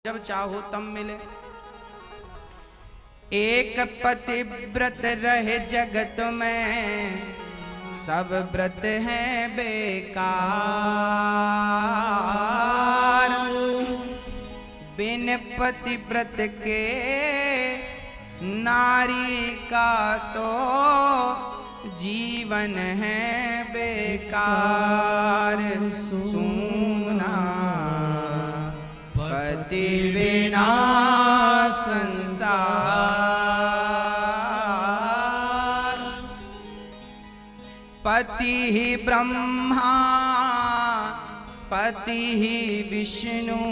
जब चाहो तब मिले। एक पतिव्रत रहे जगत में, सब व्रत हैं बेकार। बिन पतिव्रत के नारी का तो जीवन है बेकार। सुना पति बिना संसार। पति ही ब्रह्मा पति ही विष्णु,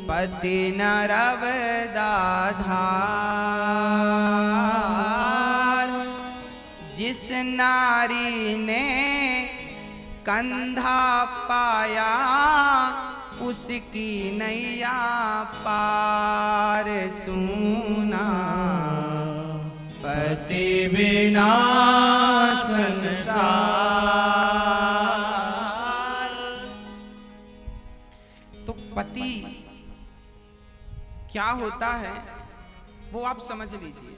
पति नर अवतार। जिस नारी ने कंधा पाया, उसकी नैया पार। सुना पति बिना संसार। तो पति क्या होता है वो आप समझ लीजिए।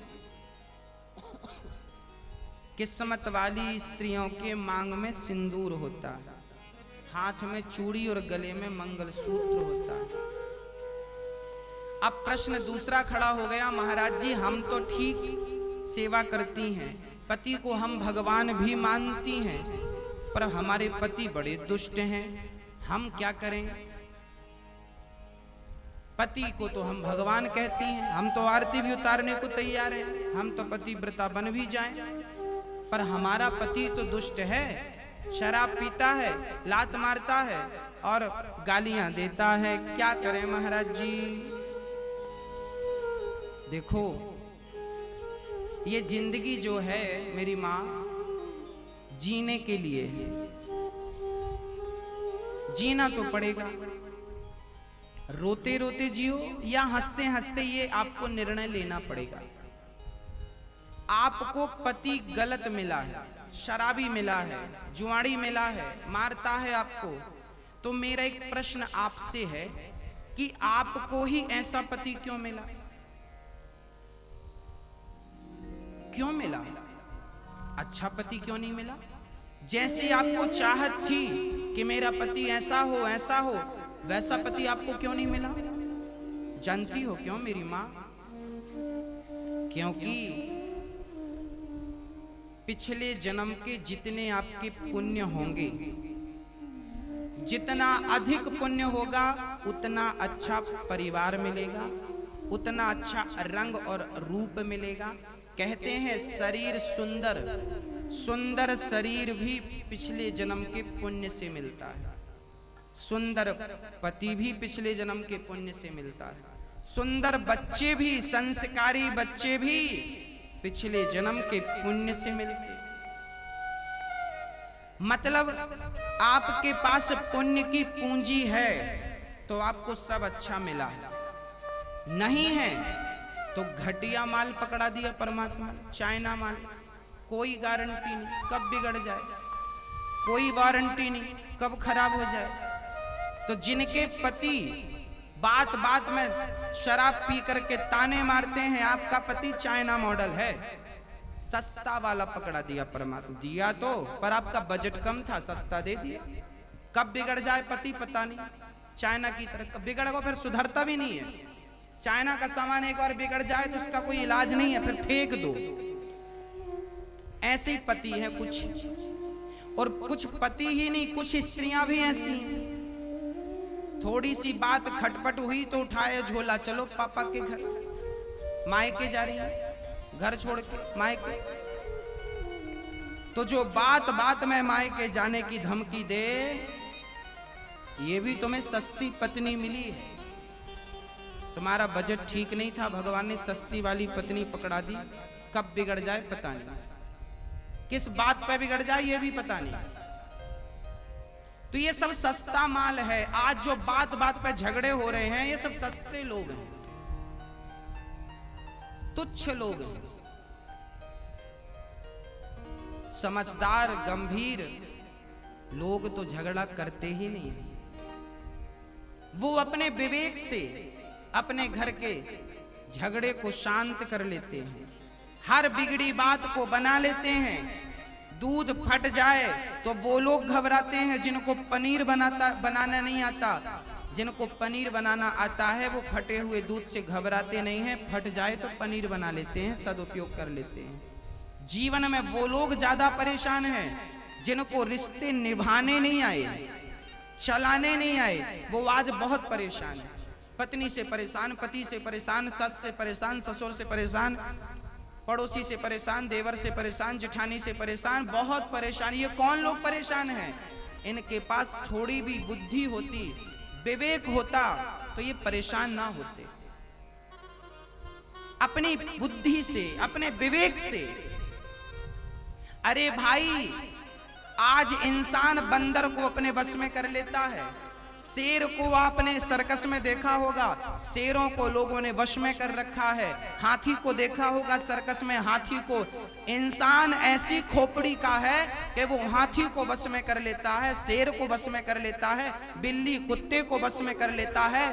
किस्मत वाली स्त्रियों के मांग में सिंदूर होता है, हाथ में चूड़ी और गले में मंगलसूत्र होता है। अब प्रश्न दूसरा खड़ा हो गया, महाराज जी हम तो ठीक सेवा करती हैं, पति को हम भगवान भी मानती हैं, पर हमारे पति बड़े दुष्ट हैं, हम क्या करें? पति को तो हम भगवान कहती हैं, हम तो आरती भी उतारने को तैयार हैं, हम तो पतिव्रता बन भी जाएं, पर हमारा पति तो दुष्ट है, शराब पीता है, लात मारता है और गालियां देता है। क्या करें महाराज जी? देखो ये जिंदगी जो है मेरी माँ, जीने के लिए है, जीना तो पड़ेगा। रोते रोते जियो या हंसते हंसते, ये आपको निर्णय लेना पड़ेगा। आपको पति गलत मिला है, शराबी मिला है, जुआड़ी मिला है, मारता है आपको, तो मेरा एक प्रश्न आपसे है कि आपको ही ऐसा पति क्यों मिला? क्यों मिला? अच्छा पति क्यों नहीं मिला? जैसे आपको चाहत थी कि मेरा पति ऐसा हो वैसा पति आपको क्यों नहीं मिला? जानती हो क्यों मेरी माँ? क्योंकि पिछले जन्म के जितने आपके पुण्य होंगे, जितना अधिक पुण्य होगा उतना अच्छा परिवार मिलेगा, उतना अच्छा रंग और रूप मिलेगा। कहते हैं शरीर सुंदर, सुंदर शरीर भी पिछले जन्म के पुण्य से मिलता है, सुंदर पति भी पिछले जन्म के पुण्य से मिलता है, सुंदर बच्चे भी, संस्कारी बच्चे भी पिछले जन्म के पुण्य से मिलते। मतलब आपके पास पुण्य की पूंजी है तो आपको सब अच्छा मिला, नहीं है तो घटिया माल पकड़ा दिया परमात्मा, चाइना माल, कोई गारंटी नहीं कब बिगड़ जाए, कोई वारंटी नहीं कब खराब हो जाए। तो जिनके पति बात बात में शराब पी करके ताने मारते हैं, आपका पति चाइना मॉडल है, सस्ता वाला पकड़ा दिया परमात्मा। दिया तो पर आपका बजट कम था, सस्ता दे दिया। कब बिगड़ जाए पति पता नहीं, चाइना की तरह बिगड़ेगा फिर सुधरता भी नहीं है। चाइना का सामान एक बार बिगड़ जाए तो उसका कोई इलाज नहीं है, फिर फेंक दो। ऐसे ही पति है कुछ, और कुछ पति ही नहीं, कुछ स्त्रियां भी ऐसी, थोड़ी सी बात खटपट हुई तो उठाए झोला, चलो पापा के घर, मायके जा रही है, घर छोड़ के मायके। तो जो बात बात में मायके जाने की धमकी दे, ये भी तुम्हें सस्ती पत्नी मिली है, तुम्हारा बजट ठीक नहीं था, भगवान ने सस्ती वाली पत्नी पकड़ा दी। कब बिगड़ जाए पता नहीं, किस बात पे बिगड़ जाए ये भी पता नहीं। तो ये सब सस्ता माल है। आज जो बात बात पे झगड़े हो रहे हैं, ये सब सस्ते लोग हैं, तुच्छ लोग हैं। समझदार गंभीर लोग तो झगड़ा करते ही नहीं। वो अपने विवेक से अपने घर के झगड़े को शांत कर लेते हैं, हर बिगड़ी बात को बना लेते हैं। दूध फट जाए तो वो लोग घबराते हैं जिनको पनीर बनाना नहीं आता। जिनको पनीर बनाना आता है वो फटे हुए दूध से घबराते नहीं हैं, फट जाए तो पनीर बना लेते हैं, सदुपयोग कर लेते हैं। जीवन में वो लोग ज्यादा परेशान हैं जिनको रिश्ते निभाने नहीं आए, चलाने नहीं आए, वो आज बहुत परेशान है। पत्नी से परेशान, पति से परेशान, सस से परेशान, ससुर से परेशान, पड़ोसी से परेशान, देवर से परेशान, जेठानी से परेशान, बहुत परेशान। ये कौन लोग परेशान हैं? इनके पास थोड़ी भी बुद्धि होती, विवेक होता तो ये परेशान ना होते। अपनी बुद्धि से, अपने विवेक से। अरे भाई, आज इंसान बंदर को अपने बस में कर लेता है। शेर को आपने सर्कस में देखा होगा, शेरों को लोगों ने वश में कर रखा है। हाथी को देखा होगा सर्कस में, हाथी को। इंसान ऐसी खोपड़ी का है कि वो हाथी को वश में कर लेता है, शेर को वश में कर लेता है, बिल्ली कुत्ते को वश में कर लेता है।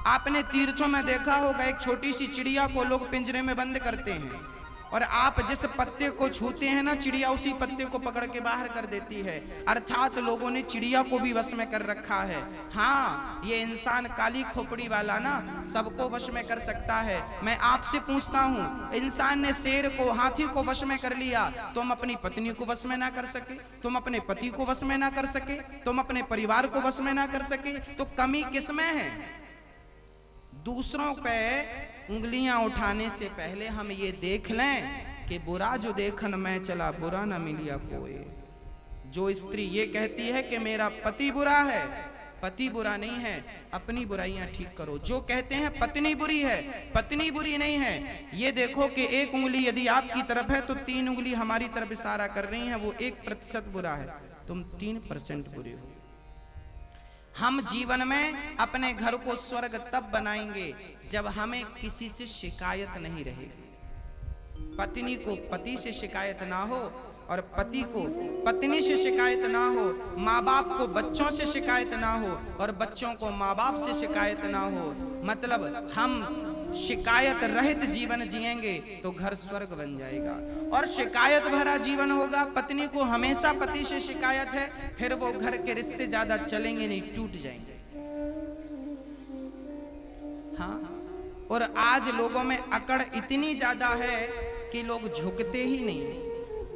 आपने तीर्थों में देखा होगा, एक छोटी सी चिड़िया को लोग पिंजरे में बंद करते हैं और आप जिस पत्ते को छूते हैं ना, चिड़िया उसी पत्ते को पकड़ के बाहर कर देती है। अर्थात लोगों ने चिड़िया को भी वश में कर रखा है। हाँ, ये इंसान काली खोपड़ी वाला ना सबको वश में कर सकता है। मैं आपसे पूछता हूँ, इंसान ने शेर को, हाथी को वश में कर लिया, तुम अपनी पत्नी को वश में ना कर सके, तुम अपने पति को वश में ना कर सके, तुम अपने परिवार को वश में ना कर सके, तो कमी किसमें है? दूसरों पे उंगलियां उठाने से पहले हम ये देख लें कि बुरा जो देखन मैं चला, बुरा न मिलिया कोई। जो स्त्री ये कहती है कि मेरा पति बुरा है, पति बुरा नहीं है, अपनी बुराइयां ठीक करो। जो कहते हैं पत्नी बुरी है, पत्नी बुरी नहीं है। ये देखो कि एक उंगली यदि आपकी तरफ है तो 3 उंगली हमारी तरफ इशारा कर रही हैं। वो 1% बुरा है, तुम 3% बुरे हो। हम जीवन में अपने घर को स्वर्ग तब बनाएंगे जब हमें किसी से शिकायत नहीं रहेगी। पत्नी को पति से शिकायत ना हो और पति को पत्नी से शिकायत ना हो, माँ बाप को बच्चों से शिकायत ना हो और बच्चों को माँ बाप से शिकायत ना हो। मतलब हम शिकायत रहित जीवन जिएंगे तो घर स्वर्ग बन जाएगा। और शिकायत भरा जीवन होगा, पत्नी को हमेशा पति से शिकायत है, फिर वो घर के रिश्ते ज्यादा चलेंगे नहीं, टूट जाएंगे। हाँ, और आज लोगों में अकड़ इतनी ज्यादा है कि लोग झुकते ही नहीं।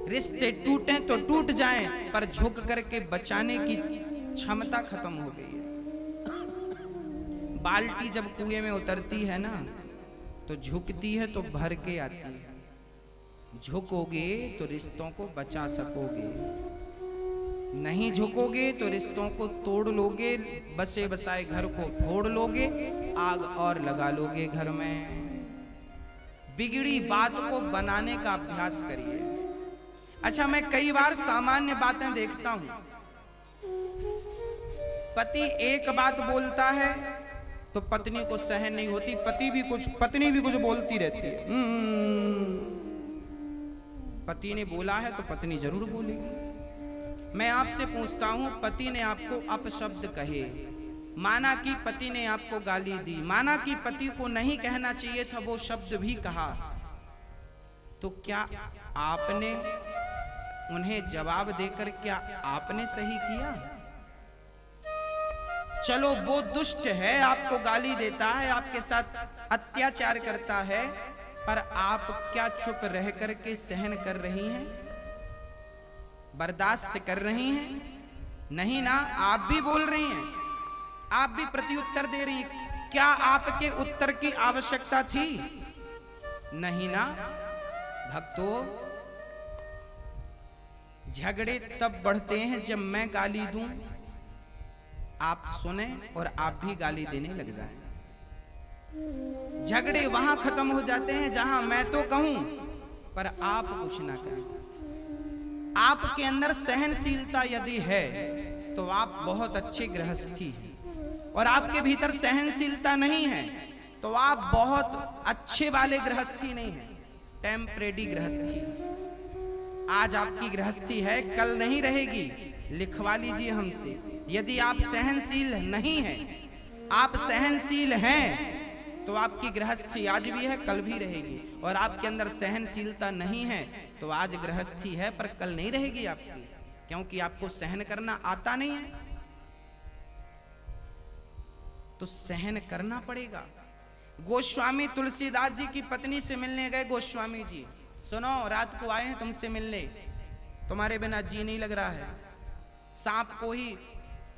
रिश्ते टूटे तो टूट जाएं, पर झुक करके बचाने की क्षमता खत्म हो गई है। बाल्टी जब कुएं में उतरती है ना, तो झुकती है तो भर के आती है। झुकोगे तो रिश्तों को बचा सकोगे, नहीं झुकोगे तो रिश्तों को तोड़ लोगे, बसे बसाए घर को फोड़ लोगे, आग और लगा लोगे घर में। बिगड़ी बात को बनाने का अभ्यास करिए। अच्छा, मैं कई बार सामान्य बातें देखता हूं, पति एक बात बोलता है तो पत्नी को सहन नहीं होती, पत्नी भी कुछ बोलती रहती है। पति ने बोला है तो पत्नी जरूर बोलेगी। मैं आपसे पूछता हूं, पति ने आपको अपशब्द कहे, माना कि पति ने आपको गाली दी, माना कि पति को नहीं कहना चाहिए था वो शब्द भी कहा, तो क्या आपने उन्हें जवाब देकर क्या आपने सही किया? चलो वो दुष्ट है, आपको गाली देता है, आपके साथ अत्याचार करता है, पर आप क्या चुप रह करके सहन कर रही हैं, बर्दाश्त कर रही हैं? नहीं ना, आप भी बोल रही हैं, आप भी प्रत्युत्तर दे रही हैं। क्या आपके उत्तर की आवश्यकता थी? नहीं ना। भक्तों, झगड़े तब बढ़ते हैं जब मैं गाली दूं, आप सुने और आप भी गाली देने लग जाएं। झगड़े वहां खत्म हो जाते हैं जहां मैं तो कहूं पर आप कुछ ना कहें। आपके अंदर सहनशीलता यदि है तो आप बहुत अच्छे गृहस्थी हैं, और आपके भीतर सहनशीलता नहीं है तो आप बहुत अच्छे वाले गृहस्थी नहीं है, टेम्परेरी गृहस्थी। आज आपकी गृहस्थी है, कल नहीं रहेगी। लिखवा लीजिए हमसे, यदि आप सहनशील नहीं हैं, आप सहनशील हैं, तो आपकी गृहस्थी आज भी है, कल भी रहेगी। और आपके अंदर सहनशीलता नहीं है तो आज गृहस्थी है पर कल नहीं रहेगी आपकी, क्योंकि आपको सहन करना आता नहीं है। तो सहन करना पड़ेगा। गोस्वामी तुलसीदास जी की पत्नी से मिलने गए। गोस्वामी जी, सुनो, रात को आए हैं तुमसे मिलने, तुम्हारे बिना जी नहीं लग रहा है। सांप को ही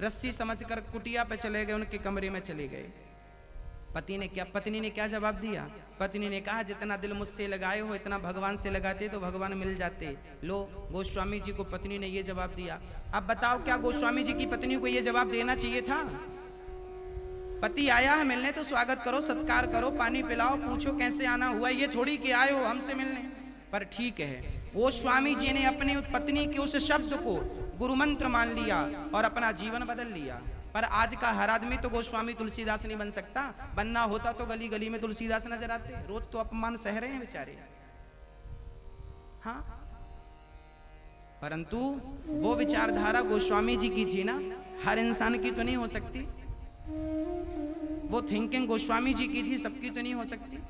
रस्सी समझकर कुटिया पे चले गए, उनके कमरे में चले गए। पत्नी ने क्या जवाब दिया? पत्नी ने कहा, जितना दिल मुझसे लगाए हो इतना भगवान से लगाते तो भगवान मिल जाते। लो, गोस्वामी जी को पत्नी ने ये जवाब दिया। अब बताओ, क्या गोस्वामी जी की पत्नी को ये जवाब देना चाहिए था? पति आया है मिलने तो स्वागत करो, सत्कार करो, पानी पिलाओ, पूछो कैसे आना हुआ, ये थोड़ी कि आए हो हमसे मिलने। पर ठीक है, गोस्वामी जी ने अपनी पत्नी के उस शब्द को गुरु मंत्र मान लिया और अपना जीवन बदल लिया। पर आज का हर आदमी तो गोस्वामी तुलसीदास नहीं बन सकता। बनना होता तो गली गली में तुलसीदास नजर आते। रोज तो अपमान सह रहे हैं बेचारे। हाँ, परंतु वो विचारधारा गोस्वामी जी की थी ना, हर इंसान की तो नहीं हो सकती। वो थिंकिंग गोस्वामी जी की थी, सबकी तो नहीं हो सकती।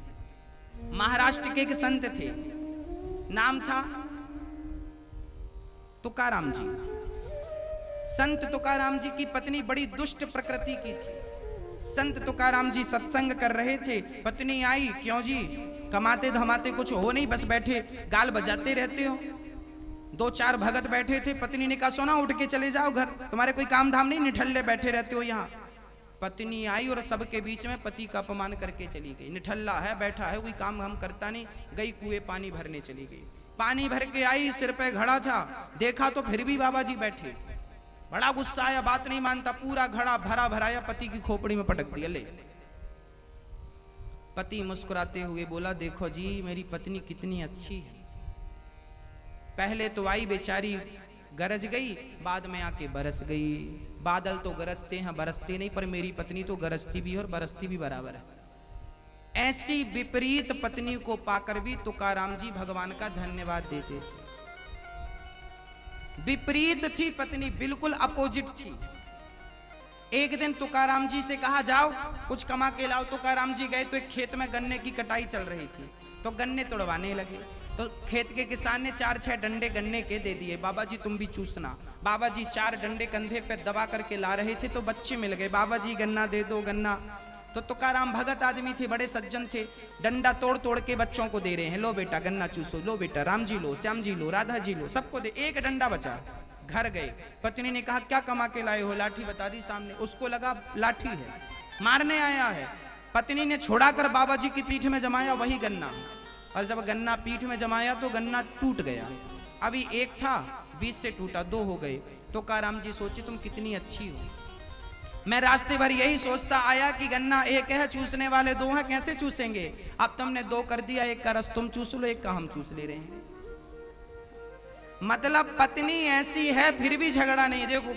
महाराष्ट्र के एक संत थे, नाम था तुकाराम जी। संत तुकाराम जी की पत्नी बड़ी दुष्ट प्रकृति की थी। संत तुकाराम जी सत्संग कर रहे थे, पत्नी आई, क्यों जी कमाते धमाते कुछ हो नहीं, बस बैठे गाल बजाते रहते हो। 2-4 भगत बैठे थे। पत्नी ने कहा, सोना उठ के चले जाओ घर, तुम्हारे कोई काम धाम नहीं, निठल्ले बैठे रहते हो यहाँ। पत्नी आई और सबके बीच में पति का अपमान करके चली गई। निठल्ला है, बैठा है, कोई काम हम करता नहीं। गई कुएं पानी भरने चली गई। पानी भर के आई, सिर पे घड़ा था, देखा तो फिर भी बाबा जी बैठे। बड़ा गुस्सा आया, बात नहीं मानता, पूरा घड़ा भरा भराया पति की खोपड़ी में पटक दिया। ले, पति मुस्कुराते हुए बोला, देखो जी मेरी पत्नी कितनी अच्छी है। पहले तो आई बेचारी, गरज गई, बाद में आके बरस गई। बादल तो गरजते हैं, बरसते नहीं, पर मेरी पत्नी तो गरजती भी और बरसती भी बराबर है। ऐसी विपरीत पत्नी को पाकर भी तुकाराम जी भगवान का धन्यवाद देते थे। विपरीत थी पत्नी, बिल्कुल अपोजिट थी। एक दिन तुकाराम जी से कहा, जाओ कुछ कमा के लाओ। तुकाराम जी गए तो एक खेत में गन्ने की कटाई चल रही थी, तो गन्ने तोड़वाने लगे। तो खेत के किसान ने 4-6 डंडे गन्ने के दे दिए, बाबा जी तुम भी चूसना। बाबा जी 4 डंडे कंधे पे दबा करके ला रहे थे, तो बच्चे मिल गए, बाबा जी गन्ना दे दो, गन्ना। तो तुकाराम भगत आदमी थे, बड़े सज्जन थे, डंडा तोड़ तोड़ के बच्चों को दे रहे हैं, लो बेटा गन्ना चूसो, लो बेटा राम जी लो, श्याम जी लो, राधा जी लो, सबको दे। एक डंडा बचा। घर गए, पत्नी ने कहा, क्या कमा के लाए हो? लाठी बता दी सामने। उसको लगा लाठी है, मारने आया है। पत्नी ने छोड़ा कर बाबा जी की पीठ में जमाया वही गन्ना, और जब गन्ना पीठ में जमाया तो गन्ना टूट गया। अभी एक था, 20 से टूटा, 2 हो गए। तुकाराम जी सोचे, तुम कितनी अच्छी हो। मैं रास्ते भर यही सोचता आया कि गन्ना एक है, चूसने वाले 2 हैं, कैसे चूसेंगे। अब तुमने 2 कर दिया, एक का रस तुम चूस लो, एक का हम चूस ले रहे हैं। मतलब पत्नी ऐसी है फिर भी झगड़ा नहीं। देखो,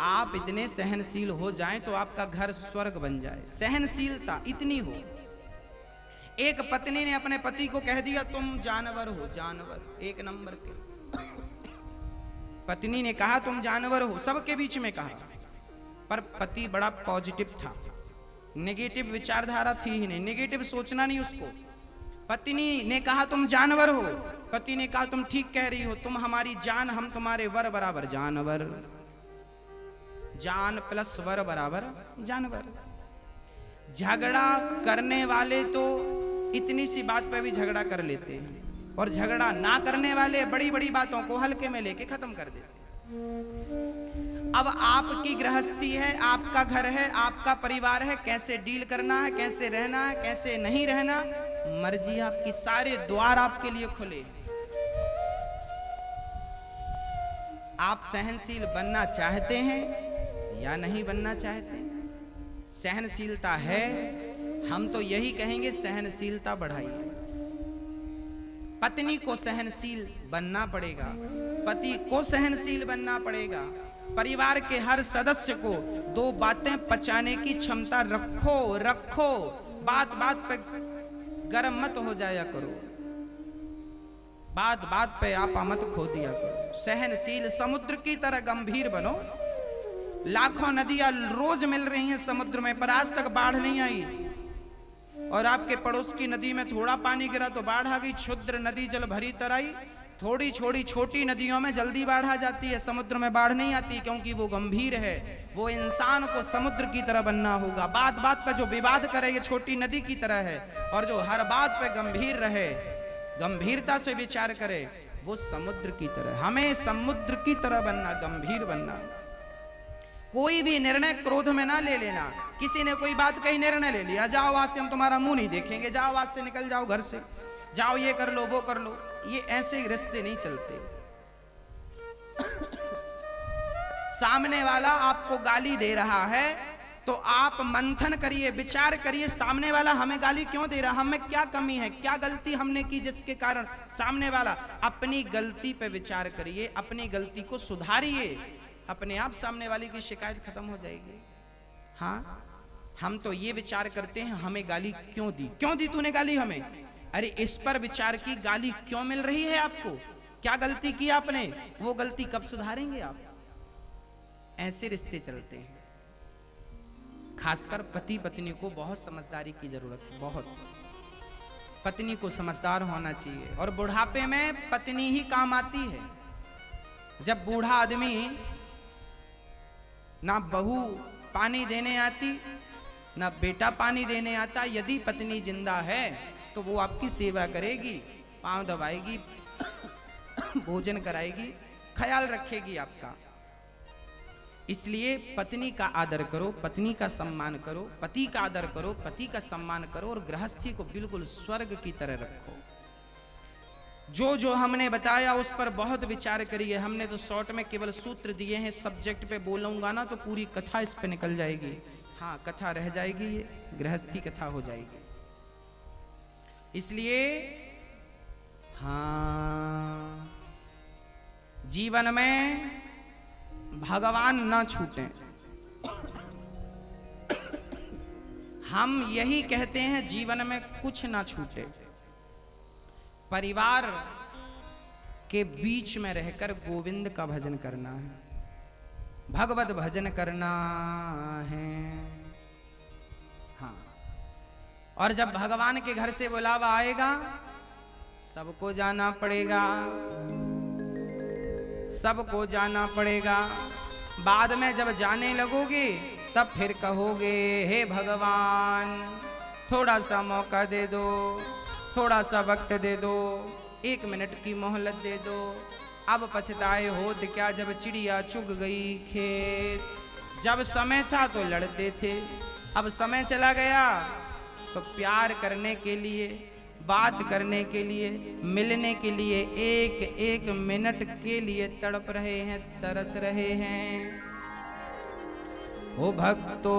आप इतने सहनशील हो जाएं तो आपका घर स्वर्ग बन जाए। सहनशीलता इतनी हो। एक पत्नी ने अपने पति को कह दिया, तुम जानवर हो, जानवर, 1 नंबर के। पत्नी ने कहा, तुम जानवर हो, सबके बीच में कहा। पर पति बड़ा पॉजिटिव था, नेगेटिव विचारधारा थी ही नहीं, नेगेटिव सोचना नहीं उसको। पत्नी ने कहा, तुम जानवर हो। पति ने कहा, तुम ठीक कह रही हो, तुम हमारी जान, हम तुम्हारे वर बराबर जानवर। जान प्लस वर बराबर जानवर। झगड़ा करने वाले तो इतनी सी बात पे भी झगड़ा कर लेते हैं, और झगड़ा ना करने वाले बड़ी बड़ी बातों को हल्के में लेके खत्म कर देते हैं। अब आपकी गृहस्थी है, आपका घर है, आपका परिवार है, कैसे डील करना है, कैसे रहना है, कैसे नहीं रहना, मर्जी आपकी। सारे द्वार आपके लिए खुले। आप सहनशील बनना चाहते हैं या नहीं बनना चाहते? सहनशीलता है, हम तो यही कहेंगे, सहनशीलता बढ़ाइए। पत्नी को सहनशील बनना पड़ेगा, पति को सहनशील बनना पड़ेगा। परिवार के हर सदस्य को 2 बातें पचाने की क्षमता रखो। बात बात पे गरम मत हो जाया करो, बात बात पे आपा मत खो दिया करो। सहनशील समुद्र की तरह गंभीर बनो, लाखों नदियां रोज मिल रही हैं समुद्र में, पर आज तक बाढ़ नहीं आई। और आपके पड़ोस की नदी में थोड़ा पानी गिरा तो बाढ़ आ गई। क्षुद्र नदी जल भरी तराई, थोड़ी छोड़ी छोटी नदियों में जल्दी बाढ़ आ जाती है, समुद्र में बाढ़ नहीं आती, क्योंकि वो गंभीर है। वो इंसान को समुद्र की तरह बनना होगा। बात बात पर जो विवाद करे ये छोटी नदी की तरह है, और जो हर बात पे गंभीर रहे, गंभीरता से विचार करे, वो समुद्र की तरह। हमें समुद्र की तरह बनना, गंभीर बनना। कोई भी निर्णय क्रोध में ना ले लेना। किसी ने कोई बात कही, निर्णय ले लिया, जाओ आज से हम तुम्हारा मुंह नहीं देखेंगे, जाओ आज से निकल जाओ घर से, जाओ ये कर लो वो कर लो, ये ऐसे रिश्ते नहीं चलते। सामने वाला आपको गाली दे रहा है तो आप मंथन करिए, विचार करिए, सामने वाला हमें गाली क्यों दे रहा, हमें क्या कमी है, क्या गलती हमने की जिसके कारण सामने वाला। अपनी गलती पे विचार करिए, अपनी गलती को सुधारिए, अपने आप सामने वाले की शिकायत खत्म हो जाएगी। हाँ, हम तो ये विचार करते हैं हमें गाली क्यों दी, क्यों दी तूने गाली हमें, अरे इस पर विचार की गाली क्यों मिल रही है आपको, क्या गलती की आपने, वो गलती कब सुधारेंगे आप। ऐसे रिश्ते चलते हैं। खासकर पति पत्नी को बहुत समझदारी की जरूरत है, बहुत। पत्नी को समझदार होना चाहिए, और बुढ़ापे में पत्नी ही काम आती है। जब बूढ़ा आदमी ना बहू पानी देने आती ना बेटा पानी देने आता, यदि पत्नी जिंदा है तो वो आपकी सेवा करेगी, पांव दबाएगी, भोजन कराएगी, ख्याल रखेगी आपका। इसलिए पत्नी का आदर करो, पत्नी का सम्मान करो, पति का आदर करो, पति का सम्मान करो, और गृहस्थी को बिल्कुल स्वर्ग की तरह रखो। जो जो हमने बताया उस पर बहुत विचार करिए। हमने तो शॉर्ट में केवल सूत्र दिए हैं, सब्जेक्ट पे बोलूंगा ना तो पूरी कथा इस पे निकल जाएगी। हाँ, कथा रह जाएगी, ये गृहस्थी कथा हो जाएगी। इसलिए हाँ, जीवन में भगवान ना छूटें। हम यही कहते हैं, जीवन में कुछ ना छूटे। परिवार के बीच में रहकर गोविंद का भजन करना है, भगवत भजन करना है। हाँ, और जब भगवान के घर से बुलावा आएगा सबको जाना पड़ेगा, सबको जाना पड़ेगा। बाद में जब जाने लगोगे तब फिर कहोगे, हे भगवान थोड़ा सा मौका दे दो, थोड़ा सा वक्त दे दो, 1 मिनट की मोहलत दे दो। अब पछताए होत क्या जब चिड़िया चुग गई खेत। जब समय था तो लड़ते थे, अब समय चला गया तो प्यार करने के लिए, बात करने के लिए, मिलने के लिए, 1-1 मिनट के लिए तड़प रहे हैं, तरस रहे हैं। ओ भक्तों